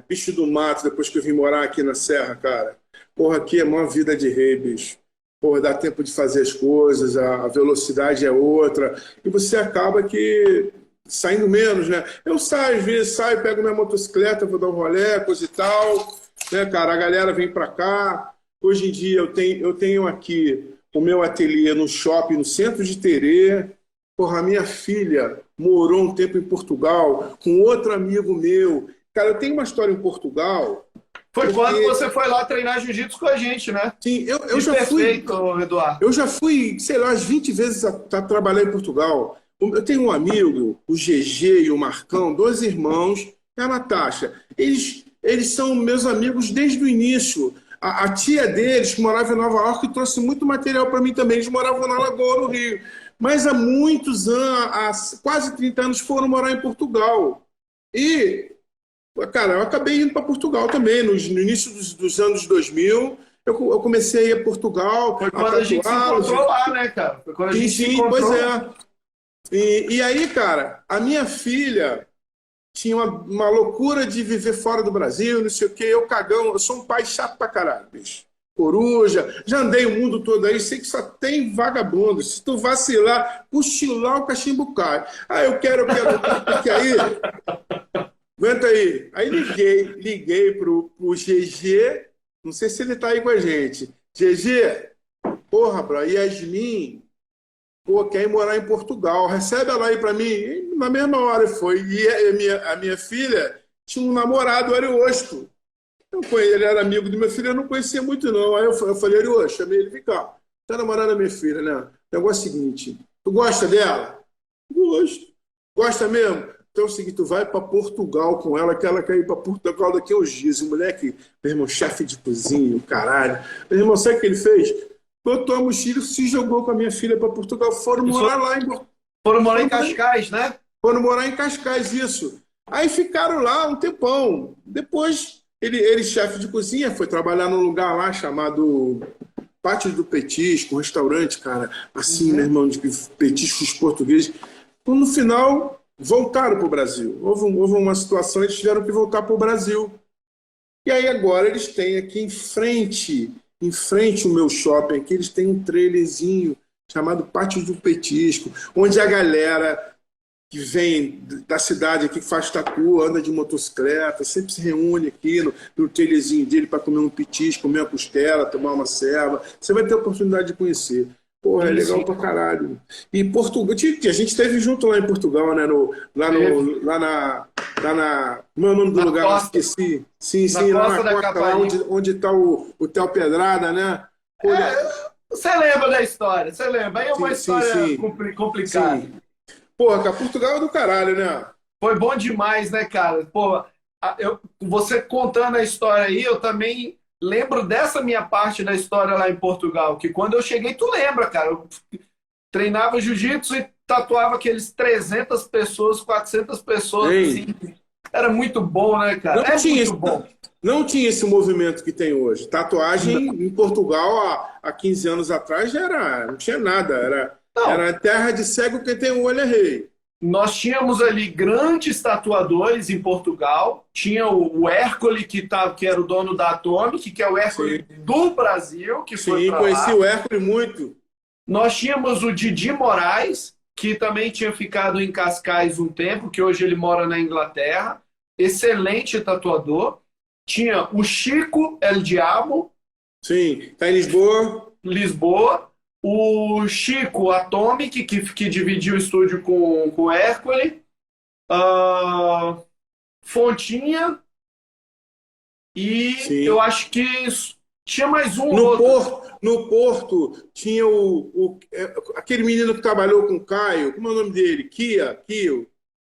bicho do mato depois que eu vim morar aqui na Serra, cara. Porra, aqui é uma vida de rei, bicho. Porra, dá tempo de fazer as coisas, a velocidade é outra, e você acaba que saindo menos, né? Eu saio, às vezes, saio, pego minha motocicleta, vou dar um rolê, coisa e tal, né, cara? A galera vem pra cá. Hoje em dia eu tenho aqui o meu ateliê no shopping, no centro de Terê. Porra, a minha filha morou um tempo em Portugal com outro amigo meu. Cara, eu tenho uma história em Portugal, Foi quando porque, você foi lá treinar jiu-jitsu com a gente, né? sim, Que perfeito, Eduardo. eu já fui, sei lá, umas 20 vezes a trabalhar em Portugal. Eu tenho um amigo, o GG e o Marcão, dois irmãos, e a Natasha. Eles são meus amigos desde o início. A tia deles, que morava em Nova York, trouxe muito material para mim também. Eles moravam na Lagoa, no Rio. Mas há muitos anos, há quase 30 anos, foram morar em Portugal. E cara, eu acabei indo para Portugal também, no início dos anos 2000. Eu comecei a ir a Portugal, Foi a quando a gente se tatuá-los. encontrou lá, né, cara? Foi quando a Sim, gente se sim, pois encontrou. é. E aí, cara, a minha filha tinha uma loucura de viver fora do Brasil, não sei o quê. Eu cagão, eu sou um pai chato pra caralho, bicho. Coruja, já andei o mundo todo aí, sei que só tem vagabundo. Se tu vacilar, cochilar, o cachimbo cai. Ah, porque aí. Aguenta aí. Aí liguei pro GG, não sei se ele tá aí com a gente. GG, porra, bro, Yasmin, pô, quer ir morar em Portugal, recebe ela aí pra mim. E na mesma hora foi. E a minha filha tinha um namorado, Ariosto. Ele era amigo de minha filha, eu não conhecia muito não. Aí eu falei, Ariosto, chamei ele, vem cá, tá namorando a minha filha, né? O negócio é o seguinte, tu gosta dela? Gosto. Gosta mesmo? Então é o seguinte, tu vai para Portugal com ela, que ela quer ir para Portugal daqui a uns dias. O moleque, meu irmão, chefe de cozinha, o caralho. Meu irmão, sabe o que ele fez? Botou a mochila e se jogou com a minha filha para Portugal. Foram morar lá Foram morar em Cascais, né? foram morar em Cascais, isso. Aí ficaram lá um tempão. Depois, ele chefe de cozinha, foi trabalhar num lugar lá chamado Pátio do Petisco, um restaurante, cara, assim, meu irmão, de petiscos portugueses. Então, no final, voltaram para o Brasil. Houve uma situação, eles tiveram que voltar para o Brasil. E aí agora eles têm aqui em frente o meu shopping, aqui eles têm um trailerzinho chamado Pátio do Petisco, onde a galera que vem da cidade aqui, que faz tatu, anda de motocicleta, sempre se reúne aqui no trailerzinho dele para comer um petisco, comer uma costela, tomar uma ceva. Você vai ter a oportunidade de conhecer. Porra, é legal pra caralho. E Portugal, a gente esteve junto lá em Portugal, né? Como é o nome do lugar? Eu esqueci. Sim, lá na Costa da costa, lá Caparica. onde está o Hotel Pedrada, né? Pô, Você lembra da história, você lembra. Aí é uma Sim, sim, história sim. complicada. Sim. Porra, cara, Portugal é do caralho, né? Foi bom demais, né, cara? Pô, você contando a história aí, eu também lembro dessa minha parte da história lá em Portugal, que quando eu cheguei, tu lembra, cara, eu treinava jiu-jitsu e tatuava aqueles 300 pessoas, 400 pessoas, assim. Hein? Era muito bom, né, cara? Não É tinha, muito bom. não tinha esse movimento que tem hoje. Tatuagem em Portugal há 15 anos atrás não tinha nada. Não, Era terra de cego, quem tem um olho é rei. nós tínhamos ali grandes tatuadores em Portugal. Tinha o Hércole, que era o dono da Atomic, que é o Hércole Sim, do Brasil, que foi sim, para conheci lá. o Hércules muito. Nós tínhamos o Didi Moraes, que também tinha ficado em Cascais um tempo, que hoje ele mora na Inglaterra. Excelente tatuador. Tinha o Chico El Diabo, Sim, tá em Lisboa. Lisboa. O Chico Atomic, que dividiu o estúdio com o Hércole. Ah, Fontinha. E eu Sim. acho que tinha mais um ou No outro. Porto, no Porto tinha aquele menino que trabalhou com o Caio, como é o nome dele?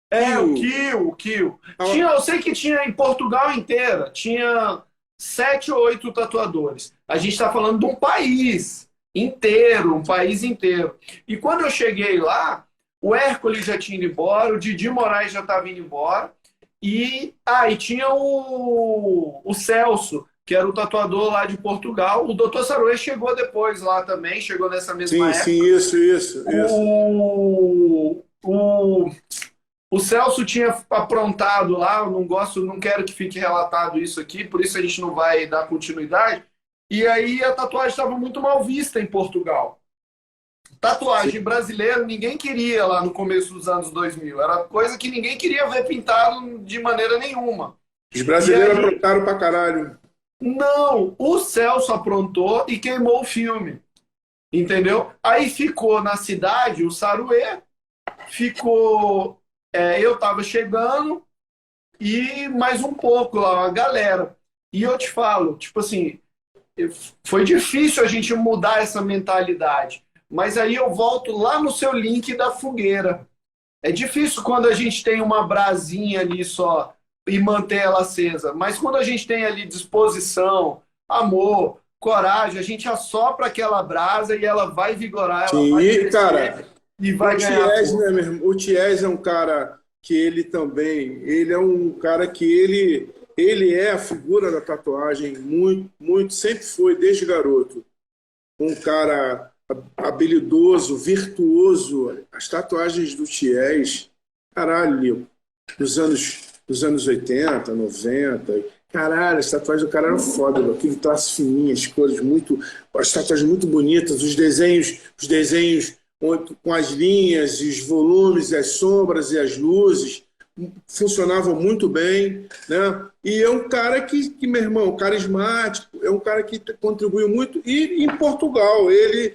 É, o Kio. Kio, o Kio. Tinha, eu sei que tinha em Portugal inteira, tinha 7 ou 8 tatuadores. A gente está falando de um país inteiro, um país inteiro. E quando eu cheguei lá, o Hércules já tinha ido embora, o Didi Moraes já estava indo embora, e tinha o Celso, que era o tatuador lá de Portugal. O Dr. Saruê chegou depois lá também, chegou nessa mesma Sim, sim, época. isso. O Celso tinha aprontado lá, eu não gosto, não quero que fique relatado isso aqui, por isso a gente não vai dar continuidade. E aí a tatuagem estava muito mal vista em Portugal. Sim. Tatuagem brasileira ninguém queria lá no começo dos anos 2000. Era coisa que ninguém queria ver pintado de maneira nenhuma. Os E brasileiros aí, aprontaram pra caralho. não, o Celso aprontou e queimou o filme. Entendeu? Aí ficou na cidade o Saruê, ficou. Eu estava chegando, e mais um pouco lá, a galera. E eu te falo, tipo assim, foi difícil a gente mudar essa mentalidade. Mas aí eu volto lá no seu link da fogueira. É difícil quando a gente tem uma brasinha ali só e manter ela acesa. Mas quando a gente tem ali disposição, amor, coragem, a gente assopra aquela brasa e ela vai vigorar, ela Sim, vai e, cara, crescer e o vai ganhar Ties, né, força. meu irmão? O Ties é um cara que ele é um cara que ele é a figura da tatuagem muito, muito, sempre foi, desde garoto. Um cara habilidoso, virtuoso. As tatuagens do Ties, caralho, dos anos 80, 90. Caralho, as tatuagens do cara eram foda, meu. Aquele traço fininho, as cores muito. As tatuagens muito bonitas, os desenhos com as linhas, os volumes, as sombras e as luzes funcionavam muito bem, né? E é um cara meu irmão, carismático, é um cara que contribuiu muito. E em Portugal, ele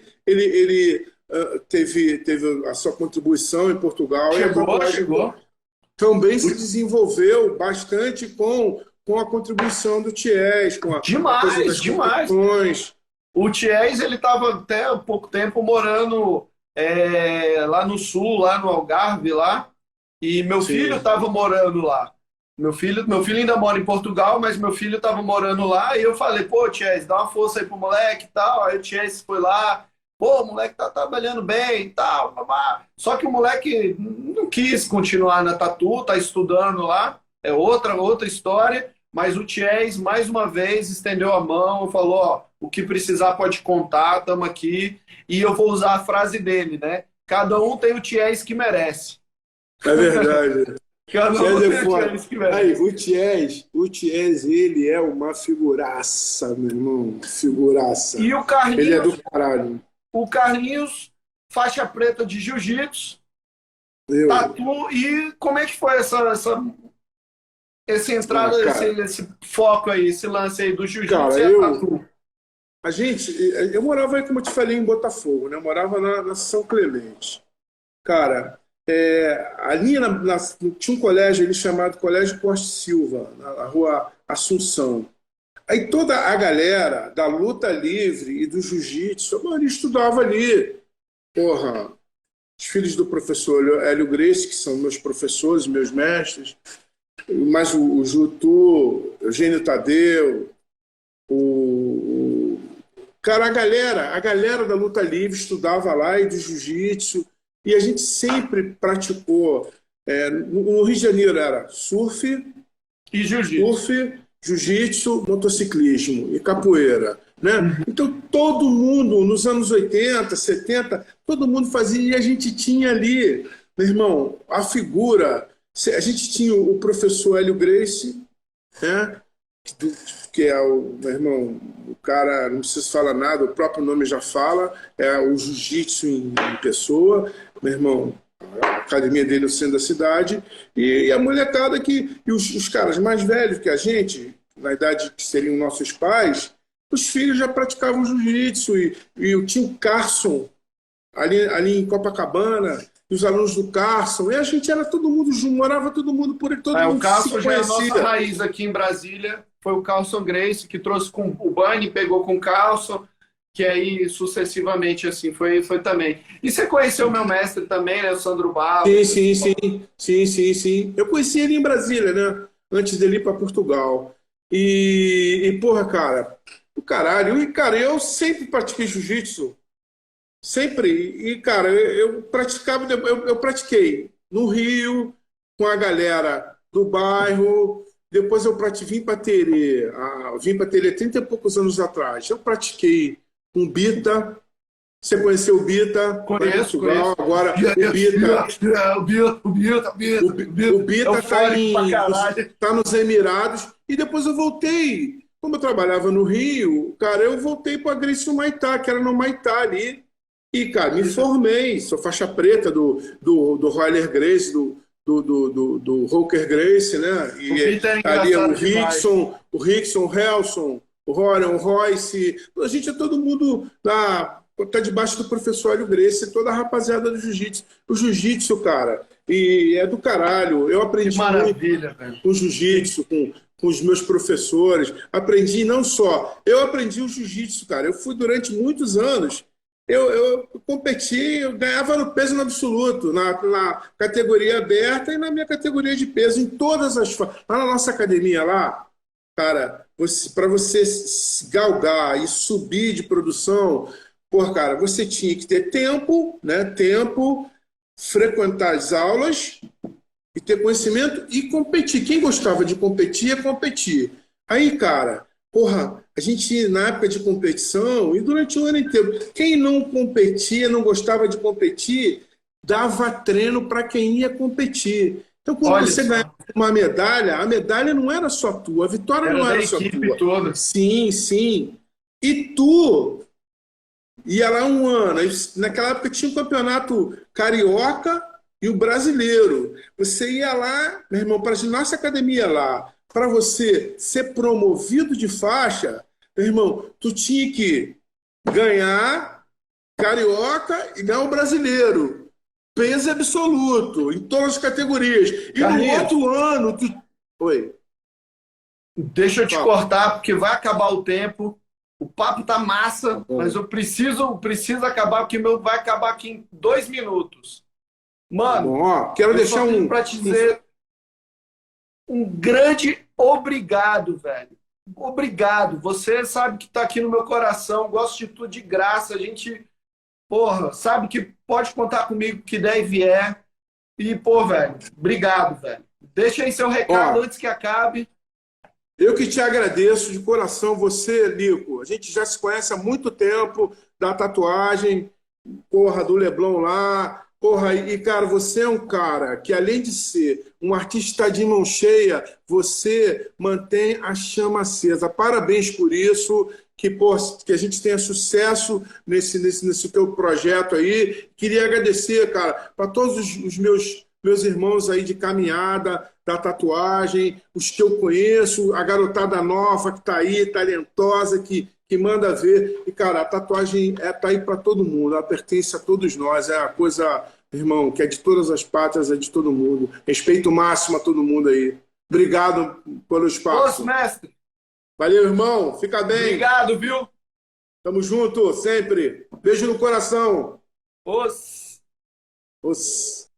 teve a sua contribuição em Portugal e a Chegou, tatuagem chegou. também se desenvolveu bastante com a contribuição do Ties, com a coisa Demais, das demais. competições. O Ties, ele estava até há pouco tempo morando lá no sul, lá no Algarve, lá, e meu filho Sim, estava morando lá. Meu filho ainda mora em Portugal, mas meu filho estava morando lá, e eu falei, pô, Ties, dá uma força aí pro moleque e tal. Aí o Ties foi lá, pô, o moleque tá trabalhando bem e tal, babá. Só que o moleque não quis continuar na Tatu, tá estudando lá, é outra história. Mas o Ties, mais uma vez, estendeu a mão, falou: ó, o que precisar pode contar, estamos aqui. E eu vou usar a frase dele, né? Cada um tem o Ties que merece. é verdade. Cada Ties um é tem o foda. Ties que Aí, merece. o Ties, ele é uma figuraça, meu irmão. Figuraça. E o Ele é do Carlinhos, caralho. o Carlinhos, faixa preta de jiu-jitsu, Eu, tatu. E como é que foi essa entrada, esse, cara, esse foco aí, esse lance aí do cara, jiu-jitsu e a tatu? eu morava aí, como eu te falei, em Botafogo, né? Eu morava na São Clemente. Cara, ali tinha um colégio ali chamado Colégio Costa Silva, na rua Assunção. Aí toda a galera da luta livre e do jiu-jitsu, a maioria estudava ali. Porra, os filhos do professor Hélio Gracie, que são meus professores, meus mestres, mas o Jutu, Eugênio Tadeu, o... Cara, a galera da luta livre estudava lá e do jiu-jitsu, e a gente sempre praticou. No Rio de Janeiro era E jiu-jitsu. surf, jiu-jitsu, motociclismo e capoeira, né? Então todo mundo nos anos 80, 70, todo mundo fazia e a gente tinha ali, meu irmão, a figura. A gente tinha o professor Hélio Gracie, né? Que é o, meu irmão, o cara, não preciso falar nada, o próprio nome já fala, é o jiu-jitsu em pessoa, meu irmão, a academia dele no centro da cidade, e a molecada e os caras mais velhos que a gente, na idade que seriam nossos pais, os filhos já praticavam jiu-jitsu, e o tio Carson, ali em Copacabana, e os alunos do Carson, e a gente era todo mundo junto, morava todo mundo por aí, todo O mundo se Carlson já é a nossa conhecia. raiz aqui em Brasília. Foi o Carlson Gracie que trouxe com o Bunny, pegou com o Carlson, que aí sucessivamente assim foi também. E você conheceu o meu mestre também, né, o Sandro Sim, Barros? sim, sim, sim, sim, sim. Eu conheci ele em Brasília, né? Antes dele ir para Portugal. Porra, cara, do caralho. E, cara, eu sempre pratiquei jiu-jitsu. Sempre. E, cara, eu praticava, eu pratiquei no Rio, com a galera do bairro. Depois vim para Terê, vim para Terê 30 e poucos anos atrás. Eu pratiquei com Bita. Você conheceu o Bita lá em Conheço, Portugal? conheço. Agora o Bita. O É Bita eufórico pra caralho. tá nos Emirados e depois eu voltei. Como eu trabalhava no Rio, cara, eu voltei para a Gracie Humaitá, que era no Humaitá ali. E, cara, me formei. Sou faixa preta do Royler Gracie, do Roker Gracie, né? O E Peter é ali é engraçado demais. O Rickson, o Helson, o Rorion, o Royce. A gente é todo mundo lá. Tá debaixo do professor Hélio Gracie, toda a rapaziada do jiu-jitsu. O jiu-jitsu, cara, e é do caralho. Eu Que aprendi muito maravilha, velho. com jiu-jitsu, com os meus professores. Aprendi não só. Eu aprendi o jiu-jitsu, cara. Eu fui durante muitos anos. Eu competi, eu ganhava no peso no absoluto, na categoria aberta e na minha categoria de peso, em todas as. Lá na nossa academia, lá, cara, para você galgar e subir de produção, pô, cara, você tinha que ter tempo, né? Tempo, frequentar as aulas e ter conhecimento e competir. Quem gostava de competir ia competir. Aí, cara, porra, a gente na época de competição e durante o ano inteiro, quem não competia, não gostava de competir, dava treino para quem ia competir. Então, quando Olha você ganhava só. uma medalha, a medalha não era só tua, a vitória Era não da era só equipe tua. toda. Sim, sim. E tu ia lá um ano. Aí, naquela época tinha o campeonato carioca e o brasileiro. Você ia lá, meu irmão, para a nossa academia lá, para você ser promovido de faixa, meu irmão, tu tinha que ganhar carioca e ganhar o brasileiro. Peso absoluto, em todas as categorias. E no Carlinhos, outro ano, tu. Oi, deixa eu te fala. cortar, porque vai acabar o tempo. O papo tá massa, mas Bom, eu preciso acabar, porque meu vai acabar aqui em 2 minutos. tá bom. Mano, Ó, quero eu só deixar tenho para te dizer um grande obrigado, velho. Obrigado. Você sabe que tá aqui no meu coração. Gosto de tudo de graça. A gente, porra, sabe que pode contar comigo que der e vier. E, pô, velho, obrigado, velho. Deixa aí seu recado ó, antes que acabe. eu que te agradeço de coração, você, Lico. A gente já se conhece há muito tempo da tatuagem, porra, do Leblon lá. Porra, cara, você é um cara que, além de ser um artista de mão cheia, você mantém a chama acesa. Parabéns por isso. Que, pô, que a gente tenha sucesso nesse teu projeto aí. Queria agradecer, cara, para todos os meus irmãos aí de caminhada, da tatuagem, os que eu conheço, a garotada nova que está aí, talentosa, que manda ver. E, cara, a tatuagem tá aí para todo mundo, ela pertence a todos nós, é a coisa, irmão, que é de todas as pátrias, é de todo mundo. Respeito máximo a todo mundo aí. Obrigado pelo Ô, espaço. mestre, Valeu, irmão. Fica bem. Obrigado, viu? Tamo junto, sempre. Beijo no coração. Os... Os...